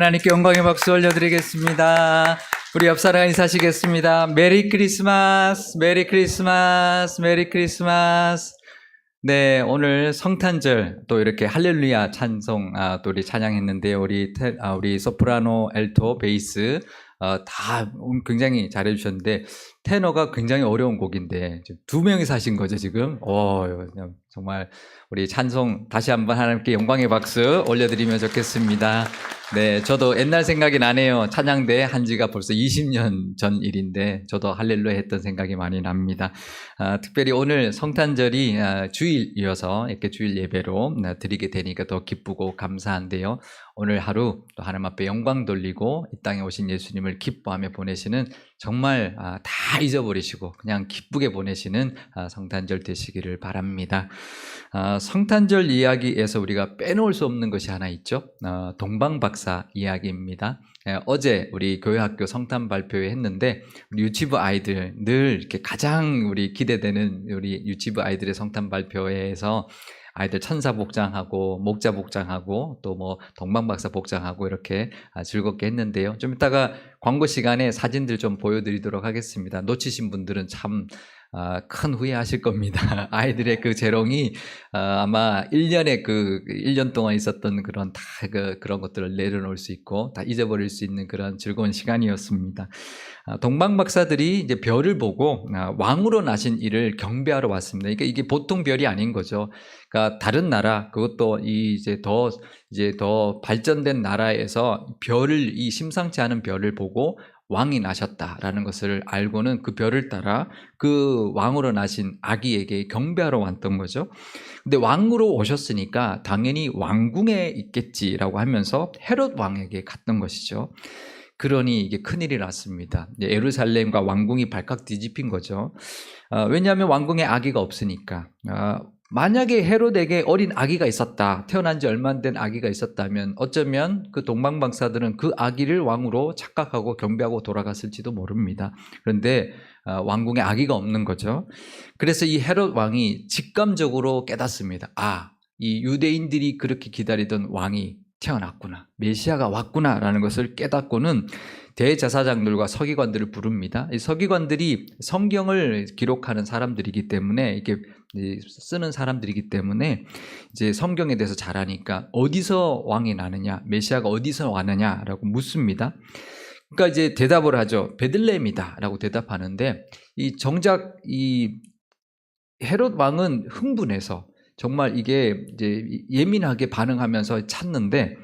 하나님께 영광의 박수 올려드리겠습니다. 우리 옆사람 인사하시겠습니다. 메리 크리스마스, 메리 크리스마스, 메리 크리스마스. 네, 오늘 성탄절 또 이렇게 할렐루야 찬송 또 우리 찬양했는데요. 우리 소프라노, 알토, 베이스 다 굉장히 잘해주셨는데 테너가 굉장히 어려운 곡인데 지금 두 명이서 하신 거죠 지금. 정말 우리 찬송 다시 한번 하나님께 영광의 박수 올려드리면 좋겠습니다. 네, 저도 옛날 생각이 나네요. 찬양대 한 지가 벌써 20년 전 일인데 저도 할렐루야 했던 생각이 많이 납니다. 특별히 오늘 성탄절이 주일이어서 이렇게 주일 예배로 드리게 되니까 더 기쁘고 감사한데요. 오늘 하루 또 하나님 앞에 영광 돌리고 이 땅에 오신 예수님을 기뻐하며 보내시는 정말 다 잊어버리시고 그냥 기쁘게 보내시는 성탄절 되시기를 바랍니다. 성탄절 이야기에서 우리가 빼놓을 수 없는 것이 하나 있죠. 동방박사 이야기입니다. 어제 우리 교회학교 성탄 발표회 했는데 우리 유치부 아이들 늘 이렇게 가장 우리 기대되는 우리 유치부 아이들의 성탄 발표회에서 아이들 천사 복장하고 목자 복장하고 또 뭐 동방박사 복장하고 이렇게 즐겁게 했는데요. 좀 이따가 광고 시간에 사진들 좀 보여드리도록 하겠습니다. 놓치신 분들은 참 큰 후회하실 겁니다. 아이들의 그 재롱이 아마 1년 동안 있었던 그런 그런 것들을 내려놓을 수 있고 다 잊어버릴 수 있는 그런 즐거운 시간이었습니다. 동방박사들이 이제 별을 보고 왕으로 나신 이를 경배하러 왔습니다. 그러니까 이게 보통 별이 아닌 거죠. 그러니까 다른 나라, 그것도 이제 더 발전된 나라에서 이 심상치 않은 별을 보고 왕이 나셨다라는 것을 알고는 그 별을 따라 그 왕으로 나신 아기에게 경배하러 왔던 거죠. 근데 왕으로 오셨으니까 당연히 왕궁에 있겠지라고 하면서 헤롯 왕에게 갔던 것이죠. 그러니 이게 큰일이 났습니다. 예루살렘과 왕궁이 발칵 뒤집힌 거죠. 왜냐하면 왕궁에 아기가 없으니까. 만약에 헤롯에게 어린 아기가 있었다, 태어난 지 얼마 안 된 아기가 있었다면 어쩌면 그 동방박사들은 그 아기를 왕으로 착각하고 경배하고 돌아갔을지도 모릅니다. 그런데 왕궁에 아기가 없는 거죠. 그래서 이 헤롯 왕이 직감적으로 깨닫습니다. 이 유대인들이 그렇게 기다리던 왕이 태어났구나, 메시아가 왔구나라는 것을 깨닫고는 대제사장들과 서기관들을 부릅니다. 이 서기관들이 성경을 기록하는 사람들이기 때문에 이렇게 쓰는 사람들이기 때문에 이제 성경에 대해서 잘 아니까 어디서 왕이 나느냐, 메시아가 어디서 왔느냐라고 묻습니다. 그러니까 이제 대답을 하죠. 베들레헴이다라고 대답하는데 정작 이 헤롯 왕은 흥분해서 정말 이게 이제 예민하게 반응하면서 찾는데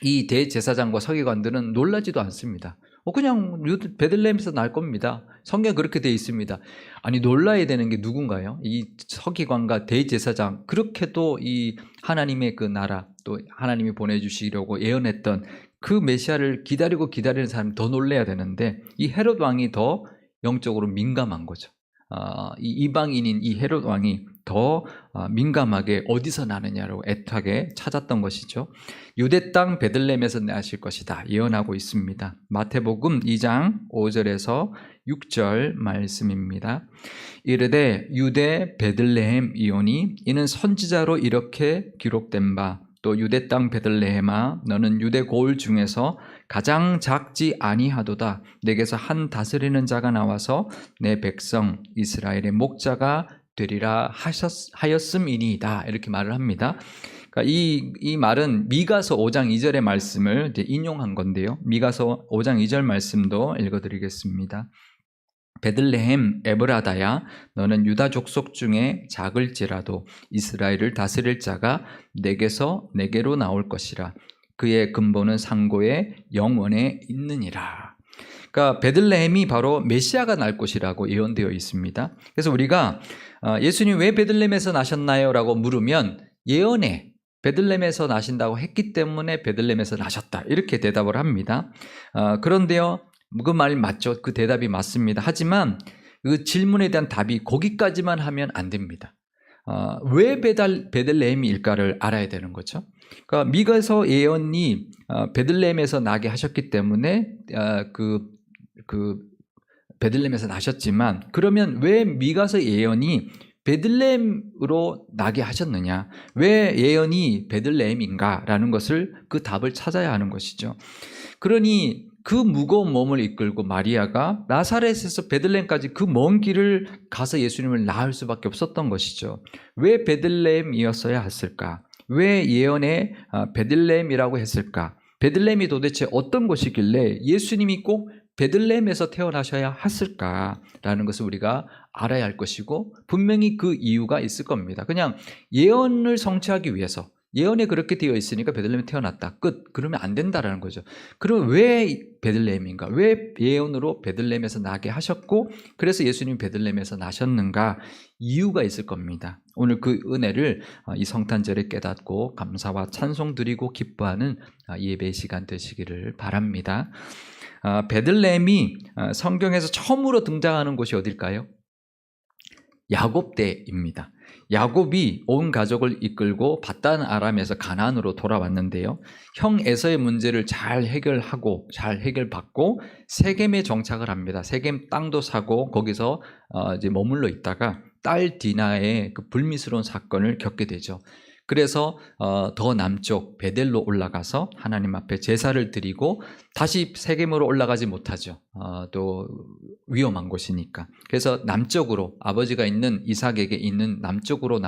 이 대제사장과 서기관들은 놀라지도 않습니다. 그냥 베들레헴에서 날 겁니다. 성경에 그렇게 되어 있습니다. 아니, 놀라야 되는 게 누군가요? 이 서기관과 대제사장, 그렇게도 이 하나님의 그 나라, 또 하나님이 보내주시려고 예언했던 그 메시아를 기다리는 사람이 더 놀라야 되는데 이 헤롯 왕이 더 영적으로 민감한 거죠. 이 이방인인 이 헤롯 왕이 더 민감하게 어디서 나느냐로 애타게 찾았던 것이죠. 유대 땅 베들레헴에서 나실 것이다 예언하고 있습니다. 마태복음 2장 5절에서 6절 말씀입니다. 이르되 유대 베들레헴이오니 이는 선지자로 이렇게 기록된 바, 또 유대 땅 베들레헴아 너는 유대 고을 중에서 가장 작지 아니하도다. 내게서 한 다스리는 자가 나와서 내 백성 이스라엘의 목자가 되리라 하였음이니이다. 이렇게 말을 합니다. 그러니까 이 말은 미가서 5장 2절의 말씀을 이제 인용한 건데요. 미가서 5장 2절 말씀도 읽어드리겠습니다. 베들레헴 에브라다야 너는 유다 족속 중에 작을지라도 이스라엘을 다스릴 자가 내게로 나올 것이라. 그의 근본은 상고의 영원에 있느니라. 그러니까 베들레헴이 바로 메시아가 날 곳이라고 예언되어 있습니다. 그래서 우리가 예수님 왜 베들레헴에서 나셨나요? 라고 물으면 예언에 베들레헴에서 나신다고 했기 때문에 베들레헴에서 나셨다, 이렇게 대답을 합니다. 그런데요, 그 말 맞죠? 그 대답이 맞습니다. 하지만 그 질문에 대한 답이 거기까지만 하면 안 됩니다. 왜 베들레헴일까를 알아야 되는 거죠. 그러니까 미가서 예언이 베들레헴에서 나게 하셨기 때문에 베들레헴에서 나셨지만, 그러면 왜 미가서 예언이 베들레헴으로 나게 하셨느냐? 왜 예언이 베들레헴인가라는 것을 그 답을 찾아야 하는 것이죠. 그러니 그 무거운 몸을 이끌고 마리아가 나사렛에서 베들레헴까지 그 먼 길을 가서 예수님을 낳을 수밖에 없었던 것이죠. 왜 베들레헴이었어야 했을까? 왜 예언에 베들레헴이라고 했을까? 베들레헴이 도대체 어떤 곳이길래 예수님이 꼭 베들레헴에서 태어나셔야 했을까라는 것을 우리가 알아야 할 것이고, 분명히 그 이유가 있을 겁니다. 그냥 예언을 성취하기 위해서, 예언에 그렇게 되어 있으니까 베들레헴에 태어났다, 끝. 그러면 안 된다라는 거죠. 그럼 왜 베들레헴인가? 왜 예언으로 베들레헴에서 나게 하셨고, 그래서 예수님이 베들레헴에서 나셨는가? 이유가 있을 겁니다. 오늘 그 은혜를 이 성탄절에 깨닫고 감사와 찬송 드리고 기뻐하는 예배 시간 되시기를 바랍니다. 베들레헴이 성경에서 처음으로 등장하는 곳이 어딜까요? 야곱 때입니다. 야곱이 온 가족을 이끌고 밧단 아람에서 가나안으로 돌아왔는데요. 형 에서의 문제를 잘 해결받고 세겜에 정착을 합니다. 세겜 땅도 사고 거기서 이제 머물러 있다가 딸 디나의 그 불미스러운 사건을 겪게 되죠. 그래서 더 남쪽 베델로 올라가서 하나님 앞에 제사를 드리고 다시 세겜으로 올라가지 못하죠. 또 위험한 곳이니까. 그래서 남쪽으로, 아버지가 있는 이삭에게 있는 남쪽으로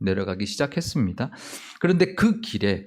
내려가기 시작했습니다. 그런데 그 길에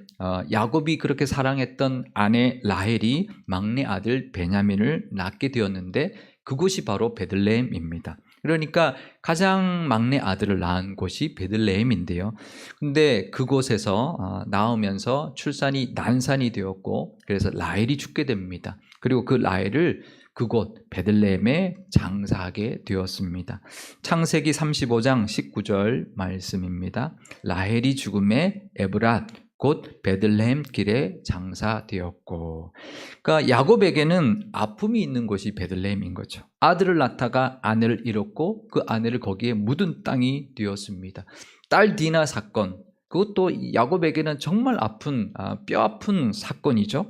야곱이 그렇게 사랑했던 아내 라헬이 막내 아들 베냐민을 낳게 되었는데, 그곳이 바로 베들레헴입니다. 그러니까 가장 막내 아들을 낳은 곳이 베들레헴인데요. 근데 그곳에서 낳으면서 출산이 난산이 되었고, 그래서 라헬이 죽게 됩니다. 그리고 그 라헬을 그곳 베들레헴에 장사하게 되었습니다. 창세기 35장 19절 말씀입니다. 라헬이 죽음에 에브랏 곧 베들레헴 길에 장사되었고. 그러니까 야곱에게는 아픔이 있는 곳이 베들레헴인 거죠. 아들을 낳다가 아내를 잃었고 그 아내를 거기에 묻은 땅이 되었습니다. 딸 디나 사건, 그것도 야곱에게는 정말 아픈, 뼈아픈 사건이죠.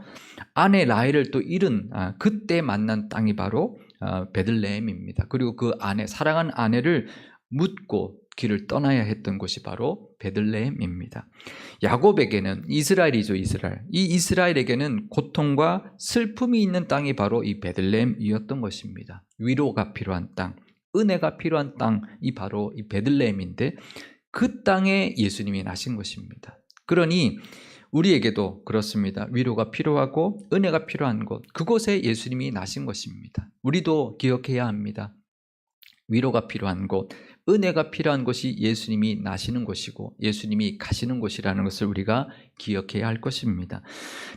아내 라헬을 또 잃은 그때 만난 땅이 바로 베들레헴입니다. 그리고 그 아내, 사랑한 아내를 묻고 길을 떠나야 했던 곳이 바로 베들레헴입니다. 야곱에게는, 이스라엘이죠, 이스라엘. 이 이스라엘에게는 고통과 슬픔이 있는 땅이 바로 이 베들레헴이었던 것입니다. 위로가 필요한 땅, 은혜가 필요한 땅이 바로 이 베들레헴인데, 그 땅에 예수님이 나신 것입니다. 그러니 우리에게도 그렇습니다. 위로가 필요하고 은혜가 필요한 곳, 그곳에 예수님이 나신 것입니다. 우리도 기억해야 합니다. 위로가 필요한 곳, 은혜가 필요한 곳이 예수님이 나시는 곳이고 예수님이 가시는 곳이라는 것을 우리가 기억해야 할 것입니다.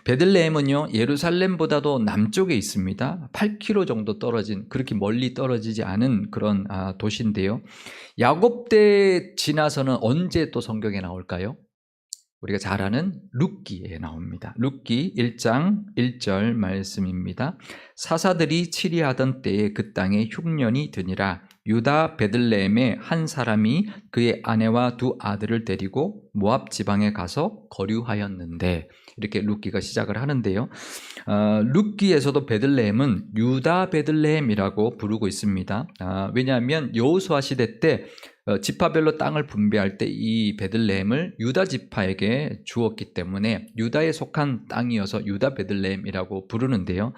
베들레헴은요, 예루살렘보다도 남쪽에 있습니다. 8km 정도 떨어진, 그렇게 멀리 떨어지지 않은 그런 도시인데요. 야곱 때 지나서는 언제 또 성경에 나올까요? 우리가 잘 아는 룻기에 나옵니다. 룻기 1장 1절 말씀입니다. 사사들이 치리하던 때에 그 땅에 흉년이 드니라. 유다 베들레헴에 한 사람이 그의 아내와 두 아들을 데리고 모압 지방에 가서 거류하였는데, 이렇게 룻기가 시작을 하는데요. 룻기에서도 베들레헴은 유다 베들레헴이라고 부르고 있습니다. 왜냐하면 여호수아 시대 때 지파별로 땅을 분배할 때 이 베들레헴을 유다 지파에게 주었기 때문에 유다에 속한 땅이어서 유다 베들레헴이라고 부르는데요.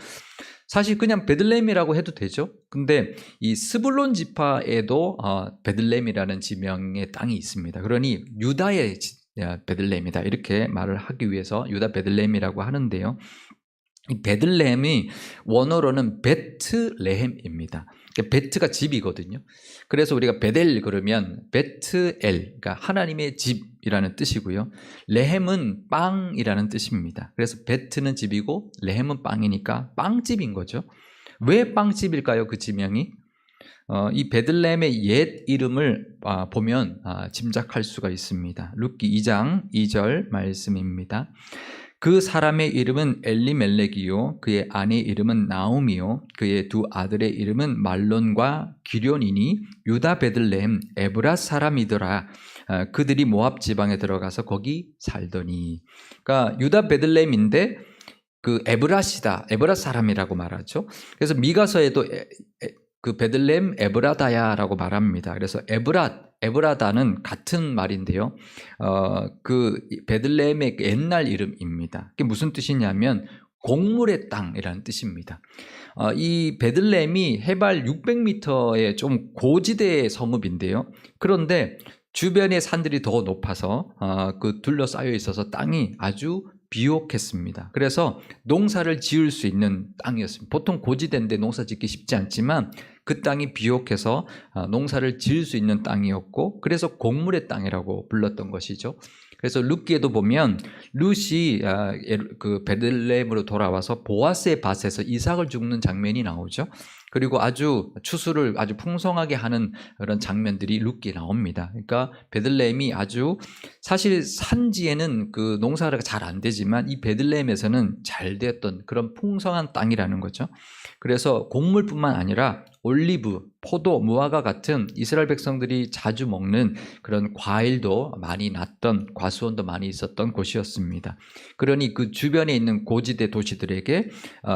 사실 그냥 베들레헴이라고 해도 되죠. 근데 이 스불론 지파에도 베들레헴이라는 지명의 땅이 있습니다. 그러니 유다의 베들레헴이다, 이렇게 말을 하기 위해서 유다 베들레헴이라고 하는데요. 이 베들레헴이 원어로는 베트레헴입니다. 베트가 집이거든요. 그래서 우리가 베델 그러면 베트엘, 그러니까 하나님의 집이라는 뜻이고요. 레헴은 빵이라는 뜻입니다. 그래서 베트는 집이고 레헴은 빵이니까 빵집인 거죠. 왜 빵집일까요? 그 지명이? 이 베들레헴의 옛 이름을 보면 짐작할 수가 있습니다. 룻기 2장 2절 말씀입니다. 그 사람의 이름은 엘리멜렉이요 그의 아내의 이름은 나오미요 그의 두 아들의 이름은 말론과 기련이니 유다 베들레헴 에브랏 사람이더라. 그들이 모압 지방에 들어가서 거기 살더니. 그러니까 유다 베들레헴인데 그 에브랏이다, 에브랏 사람이라고 말하죠. 그래서 미가서에도 그 베들레헴 에브라다야라고 말합니다. 그래서 에브라다는 같은 말인데요. 그 베들레헴의 옛날 이름입니다. 그게 무슨 뜻이냐면 곡물의 땅이라는 뜻입니다. 이 베들레헴이 해발 600m의 좀 고지대의 성읍인데요. 그런데 주변의 산들이 더 높아서 그 둘러싸여 있어서 땅이 아주 비옥했습니다. 그래서 농사를 지을 수 있는 땅이었습니다. 보통 고지대인데 농사 짓기 쉽지 않지만 그 땅이 비옥해서 농사를 지을 수 있는 땅이었고, 그래서 곡물의 땅이라고 불렀던 것이죠. 그래서 룻기에도 보면 룻이 그 베들레헴으로 돌아와서 보아스의 밭에서 이삭을 줍는 장면이 나오죠. 그리고 아주 추수를 아주 풍성하게 하는 그런 장면들이 룻기에 나옵니다. 그러니까 베들레헴이 아주, 사실 산지에는 그 농사가 잘 안 되지만 이 베들레헴에서는 잘 되었던 그런 풍성한 땅이라는 거죠. 그래서 곡물뿐만 아니라 올리브, 포도, 무화과 같은 이스라엘 백성들이 자주 먹는 그런 과일도 많이 났던, 과수원도 많이 있었던 곳이었습니다. 그러니 그 주변에 있는 고지대 도시들에게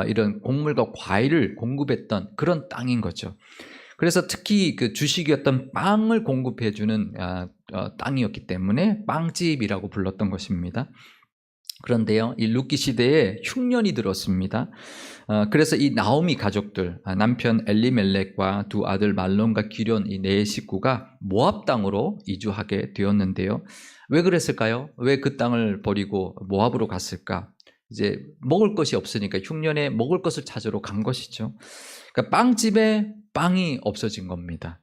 이런 곡물과 과일을 공급했던 그런 땅인 거죠. 그래서 특히 그 주식이었던 빵을 공급해주는 땅이었기 때문에 빵집이라고 불렀던 것입니다. 그런데요, 이 룻기 시대에 흉년이 들었습니다. 그래서 이 나오미 가족들, 남편 엘리멜렉과 두 아들 말론과 기럨 이 네 식구가 모압 땅으로 이주하게 되었는데요. 왜 그랬을까요? 왜 그 땅을 버리고 모압으로 갔을까? 이제 먹을 것이 없으니까 흉년에 먹을 것을 찾으러 간 것이죠. 그러니까 빵집에 빵이 없어진 겁니다.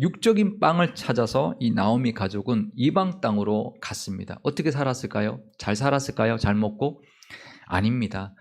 육적인 빵을 찾아서 이 나오미 가족은 이방 땅으로 갔습니다. 어떻게 살았을까요? 잘 살았을까요? 잘 먹고? 아닙니다.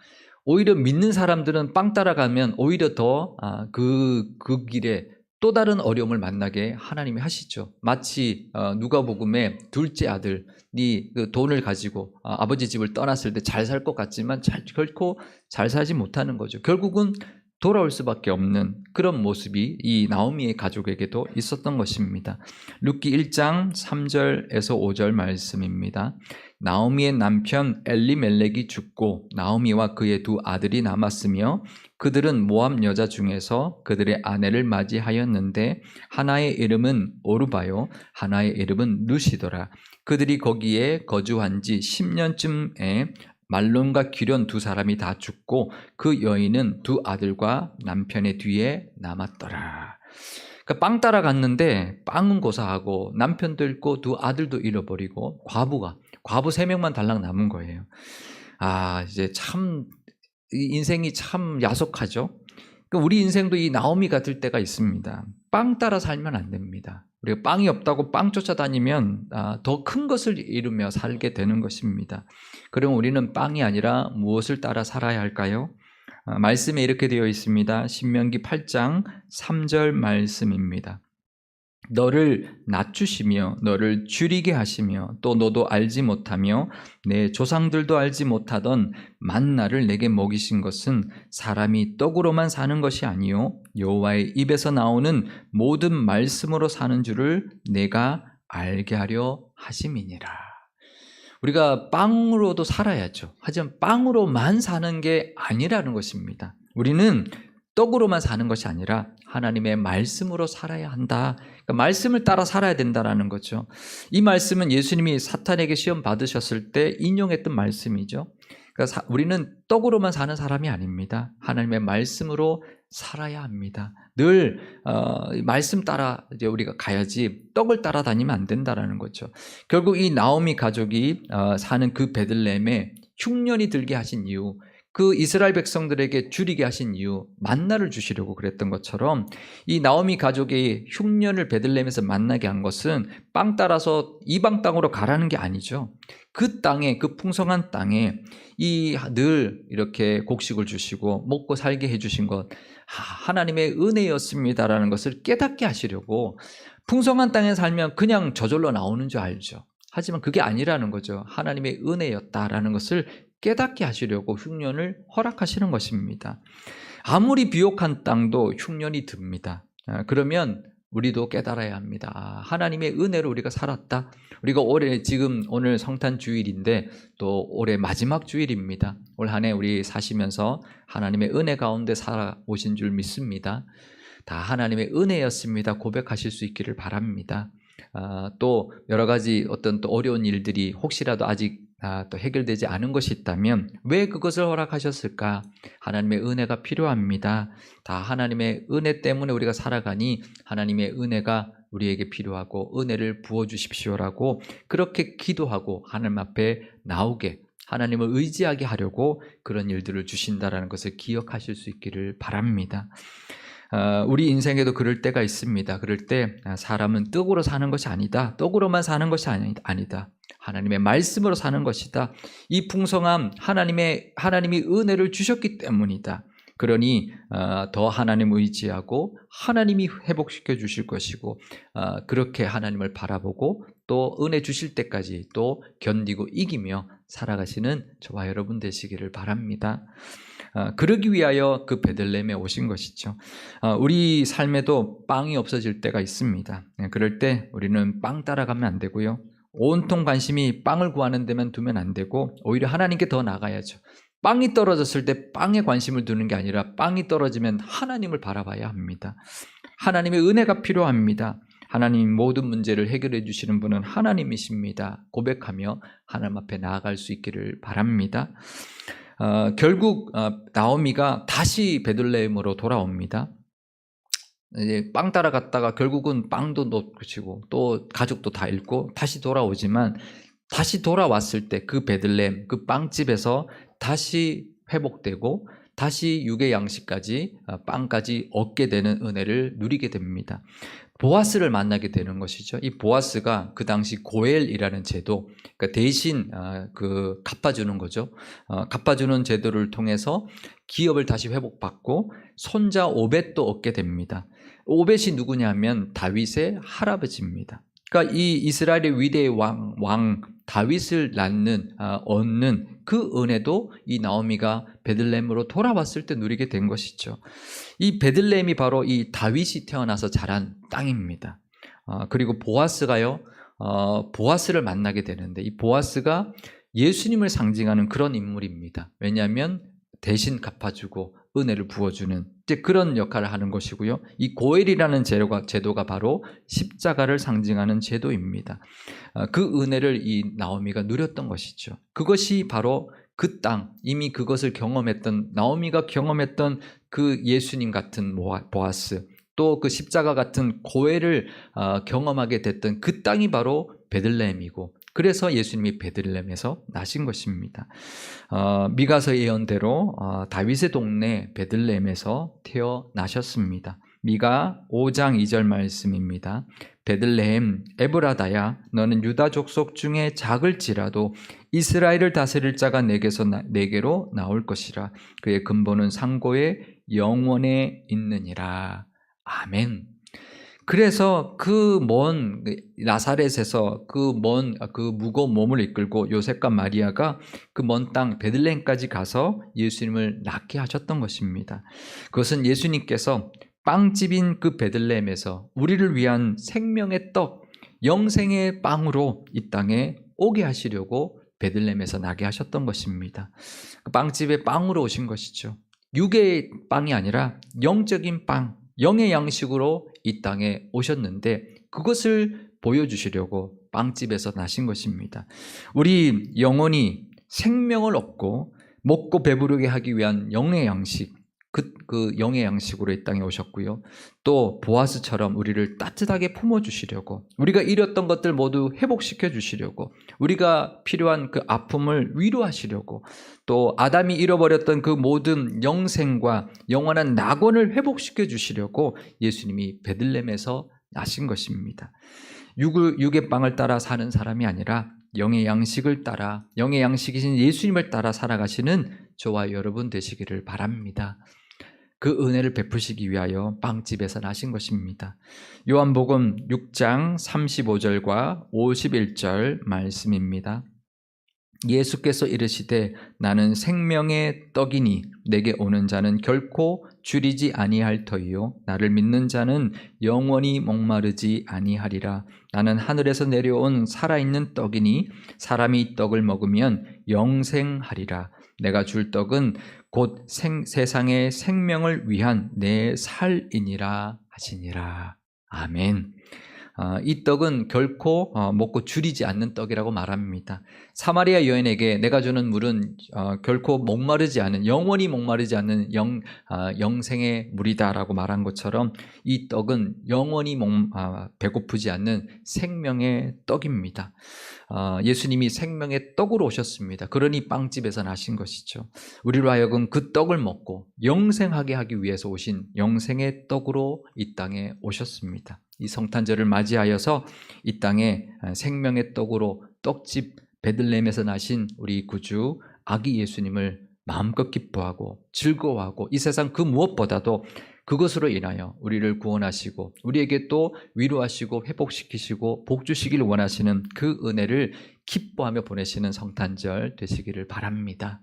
오히려 믿는 사람들은 빵 따라가면 오히려 더 그 길에 또 다른 어려움을 만나게 하나님이 하시죠. 마치 누가복음의 둘째 아들이 그 돈을 가지고 아버지 집을 떠났을 때 잘 살 것 같지만 결코 잘 살지 못하는 거죠. 결국은 돌아올 수밖에 없는 그런 모습이 이 나오미의 가족에게도 있었던 것입니다. 룻기 1장 3절에서 5절 말씀입니다. 나오미의 남편 엘리멜렉이 죽고 나오미와 그의 두 아들이 남았으며 그들은 모압 여자 중에서 그들의 아내를 맞이하였는데 하나의 이름은 오르바요 하나의 이름은 룻이더라. 그들이 거기에 거주한 지 10년쯤에 말론과 기럨 두 사람이 다 죽고 그 여인은 두 아들과 남편의 뒤에 남았더라. 그러니까 빵 따라갔는데 빵은 고사하고 남편도 잃고 두 아들도 잃어버리고 과부 3명만 달랑 남은 거예요. 이제 참 인생이 참 야속하죠. 그러니까 우리 인생도 이 나오미 같을 때가 있습니다. 빵 따라 살면 안 됩니다. 우리가 빵이 없다고 빵 쫓아다니면 더 큰 것을 이루며 살게 되는 것입니다. 그럼 우리는 빵이 아니라 무엇을 따라 살아야 할까요? 말씀에 이렇게 되어 있습니다. 신명기 8장 3절 말씀입니다. 너를 낮추시며 너를 줄이게 하시며 또 너도 알지 못하며 내 조상들도 알지 못하던 만나를 내게 먹이신 것은 사람이 떡으로만 사는 것이 아니요 여호와의 입에서 나오는 모든 말씀으로 사는 줄을 내가 알게 하려 하심이니라. 우리가 빵으로도 살아야죠. 하지만 빵으로만 사는 게 아니라는 것입니다. 우리는 떡으로만 사는 것이 아니라 하나님의 말씀으로 살아야 한다. 그러니까 말씀을 따라 살아야 된다는 거죠. 이 말씀은 예수님이 사탄에게 시험 받으셨을 때 인용했던 말씀이죠. 그러니까 우리는 떡으로만 사는 사람이 아닙니다. 하나님의 말씀으로 살아야 합니다. 늘 말씀 따라 이제 우리가 가야지 떡을 따라다니면 안 된다는 거죠. 결국 이 나오미 가족이 사는 그 베들레헴에 흉년이 들게 하신 이유, 그 이스라엘 백성들에게 줄이게 하신 이유, 만나를 주시려고 그랬던 것처럼 이 나오미 가족이 흉년을 베들레헴에서 만나게 한 것은 빵 따라서 이방 땅으로 가라는 게 아니죠. 그 땅에, 그 풍성한 땅에 늘 이렇게 곡식을 주시고 먹고 살게 해주신 것, 하나님의 은혜였습니다라는 것을 깨닫게 하시려고, 풍성한 땅에 살면 그냥 저절로 나오는 줄 알죠. 하지만 그게 아니라는 거죠. 하나님의 은혜였다라는 것을 깨닫게 하시려고 흉년을 허락하시는 것입니다. 아무리 비옥한 땅도 흉년이 듭니다. 그러면 우리도 깨달아야 합니다. 하나님의 은혜로 우리가 살았다. 우리가 오늘 성탄 주일인데 또 올해 마지막 주일입니다. 올 한 해 우리 사시면서 하나님의 은혜 가운데 살아오신 줄 믿습니다. 다 하나님의 은혜였습니다. 고백하실 수 있기를 바랍니다. 또 여러 가지 어떤 또 어려운 일들이 혹시라도 아직 또 해결되지 않은 것이 있다면 왜 그것을 허락하셨을까? 하나님의 은혜가 필요합니다. 다 하나님의 은혜 때문에 우리가 살아가니 하나님의 은혜가 우리에게 필요하고 은혜를 부어주십시오라고 그렇게 기도하고 하나님 앞에 나오게 하나님을 의지하게 하려고 그런 일들을 주신다라는 것을 기억하실 수 있기를 바랍니다. 우리 인생에도 그럴 때가 있습니다. 그럴 때 사람은 떡으로 사는 것이 아니다. 떡으로만 사는 것이 아니다. 하나님의 말씀으로 사는 것이다. 이 풍성함 하나님이 은혜를 주셨기 때문이다. 그러니 더 하나님 의지하고 하나님이 회복시켜 주실 것이고 그렇게 하나님을 바라보고 또 은혜 주실 때까지 또 견디고 이기며 살아가시는 저와 여러분 되시기를 바랍니다. 그러기 위하여 그 베들레헴에 오신 것이죠. 우리 삶에도 빵이 없어질 때가 있습니다. 그럴 때 우리는 빵 따라가면 안 되고요. 온통 관심이 빵을 구하는 데만 두면 안 되고 오히려 하나님께 더 나가야죠. 빵이 떨어졌을 때 빵에 관심을 두는 게 아니라 빵이 떨어지면 하나님을 바라봐야 합니다. 하나님의 은혜가 필요합니다. 하나님 모든 문제를 해결해 주시는 분은 하나님이십니다. 고백하며 하나님 앞에 나아갈 수 있기를 바랍니다. 결국 나오미가 다시 베들레헴으로 돌아옵니다. 이제 빵 따라갔다가 결국은 빵도 놓치고 또 가족도 다 잃고 다시 돌아오지만 다시 돌아왔을 때 그 베들레헴 그 빵집에서 다시 회복되고 다시 육의 양식까지 빵까지 얻게 되는 은혜를 누리게 됩니다. 보아스를 만나게 되는 것이죠. 이 보아스가 그 당시 고엘이라는 제도, 그러니까 대신 갚아주는 거죠. 갚아주는 제도를 통해서 기업을 다시 회복받고 손자 오벳도 얻게 됩니다. 오벳이 누구냐면 다윗의 할아버지입니다. 그러니까 이 이스라엘의 위대의 왕 다윗을 얻는 그 은혜도 이 나오미가 베들레헴으로 돌아왔을 때 누리게 된 것이죠. 이 베들레헴이 바로 이 다윗이 태어나서 자란 땅입니다. 그리고 보아스가요, 보아스를 만나게 되는데 이 보아스가 예수님을 상징하는 그런 인물입니다. 왜냐하면 대신 갚아주고 은혜를 부어주는 이제 그런 역할을 하는 것이고요. 이 고엘이라는 제도가 바로 십자가를 상징하는 제도입니다. 그 은혜를 이 나오미가 누렸던 것이죠. 그것이 바로 그 땅, 이미 그것을 경험했던 나오미가 경험했던 그 예수님 같은 보아스, 또 그 십자가 같은 고엘을 경험하게 됐던 그 땅이 바로 베들레헴이고 그래서 예수님이 베들레헴에서 나신 것입니다. 미가서 예언대로 다윗의 동네 베들레헴에서 태어나셨습니다. 미가 5장 2절 말씀입니다. 베들레헴 에브라다야 너는 유다 족속 중에 작을지라도 이스라엘을 다스릴 자가 내게로 나올 것이라. 그의 근본은 상고의 영원에 있느니라. 아멘. 그래서 그 먼 나사렛에서 그 무거운 몸을 이끌고 요셉과 마리아가 그 먼 땅 베들레헴까지 가서 예수님을 낳게 하셨던 것입니다. 그것은 예수님께서 빵집인 그 베들레헴에서 우리를 위한 생명의 떡, 영생의 빵으로 이 땅에 오게 하시려고 베들레헴에서 나게 하셨던 것입니다. 그 빵집에 빵으로 오신 것이죠. 육의 빵이 아니라 영적인 빵, 영의 양식으로 이 땅에 오셨는데 그것을 보여주시려고 빵집에서 나신 것입니다. 우리 영혼이 생명을 얻고 먹고 배부르게 하기 위한 영의 양식, 그 영의 양식으로 이 땅에 오셨고요. 또 보아스처럼 우리를 따뜻하게 품어주시려고, 우리가 잃었던 것들 모두 회복시켜 주시려고, 우리가 필요한 그 아픔을 위로하시려고, 또 아담이 잃어버렸던 그 모든 영생과 영원한 낙원을 회복시켜 주시려고 예수님이 베들레헴에서 나신 것입니다. 육의 빵을 따라 사는 사람이 아니라 영의 양식을 따라, 영의 양식이신 예수님을 따라 살아가시는 저와 여러분 되시기를 바랍니다. 그 은혜를 베푸시기 위하여 빵집에서 나신 것입니다. 요한복음 6장 35절과 51절 말씀입니다. 예수께서 이르시되 나는 생명의 떡이니 내게 오는 자는 결코 줄이지 아니할 터이요 나를 믿는 자는 영원히 목마르지 아니하리라. 나는 하늘에서 내려온 살아있는 떡이니 사람이 이 떡을 먹으면 영생하리라. 내가 줄 떡은 곧 세상의 생명을 위한 내 살이니라 하시니라. 아멘. 이 떡은 결코 먹고 줄이지 않는 떡이라고 말합니다. 사마리아 여인에게 내가 주는 물은 결코 목마르지 않은, 영원히 목마르지 않는 영생의 물이다라고 말한 것처럼 이 떡은 영원히 배고프지 않는 생명의 떡입니다. 예수님이 생명의 떡으로 오셨습니다. 그러니 빵집에서 나신 것이죠. 우리로 하여금 그 떡을 먹고 영생하게 하기 위해서 오신 영생의 떡으로 이 땅에 오셨습니다. 이 성탄절을 맞이하여서 이 땅에 생명의 떡으로 떡집 베들레헴에서 나신 우리 구주 아기 예수님을 마음껏 기뻐하고 즐거워하고 이 세상 그 무엇보다도 그것으로 인하여 우리를 구원하시고 우리에게 또 위로하시고 회복시키시고 복 주시기를 원하시는 그 은혜를 기뻐하며 보내시는 성탄절 되시기를 바랍니다.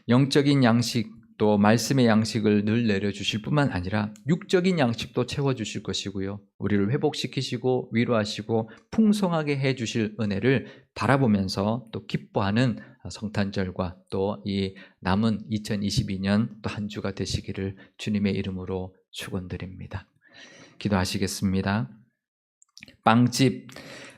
영적인 양식 또 말씀의 양식을 늘 내려주실 뿐만 아니라 육적인 양식도 채워주실 것이고요. 우리를 회복시키시고 위로하시고 풍성하게 해주실 은혜를 바라보면서 또 기뻐하는 성탄절과 또 이 남은 2022년 또 한 주가 되시기를 주님의 이름으로 축원드립니다. 기도하시겠습니다. 빵집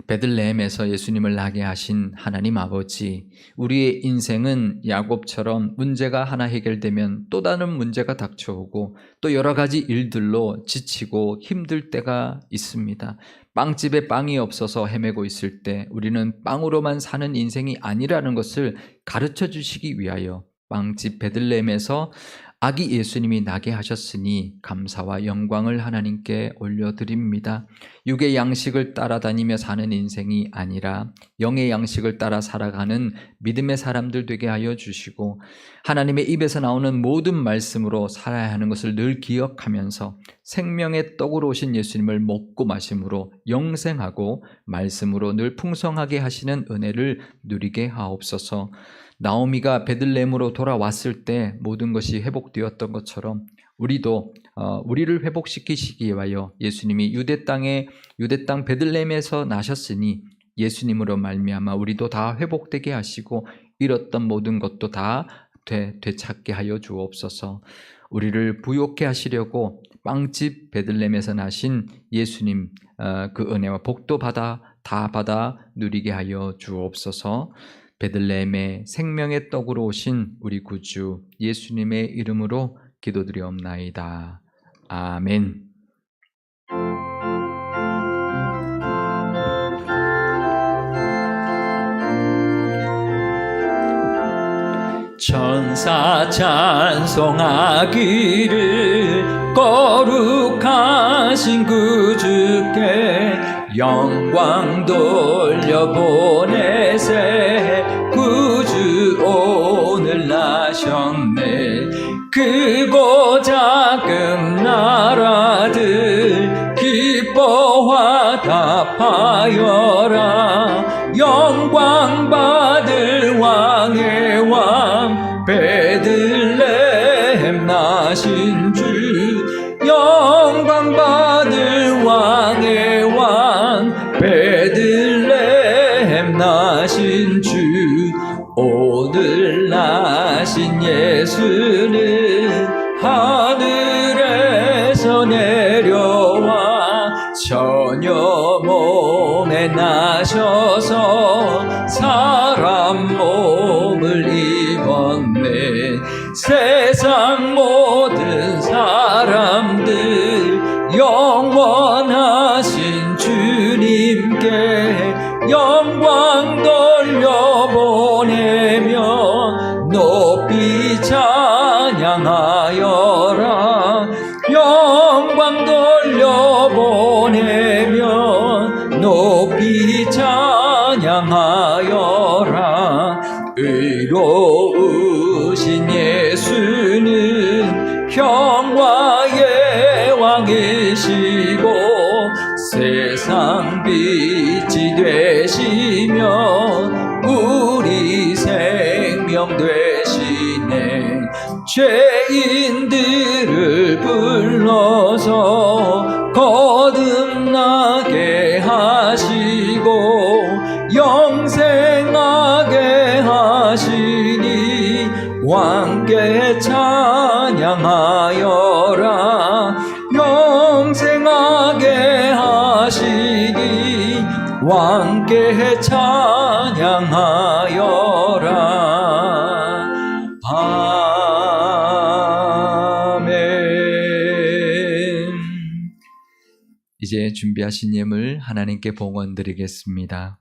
베들레헴에서 예수님을 나게 하신 하나님 아버지, 우리의 인생은 야곱처럼 문제가 하나 해결되면 또 다른 문제가 닥쳐오고 또 여러 가지 일들로 지치고 힘들 때가 있습니다. 빵집에 빵이 없어서 헤매고 있을 때 우리는 빵으로만 사는 인생이 아니라는 것을 가르쳐 주시기 위하여 빵집 베들레헴에서 아기 예수님이 나게 하셨으니 감사와 영광을 하나님께 올려드립니다. 육의 양식을 따라다니며 사는 인생이 아니라 영의 양식을 따라 살아가는 믿음의 사람들 되게 하여 주시고 하나님의 입에서 나오는 모든 말씀으로 살아야 하는 것을 늘 기억하면서 생명의 떡으로 오신 예수님을 먹고 마심으로 영생하고 말씀으로 늘 풍성하게 하시는 은혜를 누리게 하옵소서. 나오미가 베들레헴으로 돌아왔을 때 모든 것이 회복되었던 것처럼 우리도 우리를 회복시키시기 위하여 예수님이 유대 땅 베들레헴에서 나셨으니 예수님으로 말미암아 우리도 다 회복되게 하시고 잃었던 모든 것도 다 되찾게 하여 주옵소서. 우리를 부욕케 하시려고 빵집 베들레헴에서 나신 예수님 그 은혜와 복도 다 받아 누리게 하여 주옵소서. 베들레헴의 생명의 떡으로 오신 우리 구주 예수님의 이름으로 기도드리옵나이다. 아멘. 천사 찬송하기를 거룩하신 구주께 영광 돌려보내세. 구주 오늘 나셨네. 크고 작은 나라들 기뻐 화답하여라. 영광 받을 왕의 왕 베들레헴 나신 주. 영광 받을 왕의 왕 베들레헴 나신 주. 오늘 나신 예수는 하늘에서 내려와 처녀 몸에 나셔서 사람 몸을 입었네. 세상 모든 사람들 영원하신 주님께 영광 돌려보내며 높이 찬양하여라. 영광 돌려보내며 높이 찬양하여라. 의로우신 예수는 평화의 왕이시고 세상 빛이 되시며 우리 생명 되시네. 죄인들을 불러서 거듭나게 하시고 영생하게 하시니 왕 함께 찬양하여라. 영생하게 하시니 왕께 찬양하여라. 아멘. 이제 준비하신 예물 하나님께 봉헌드리겠습니다.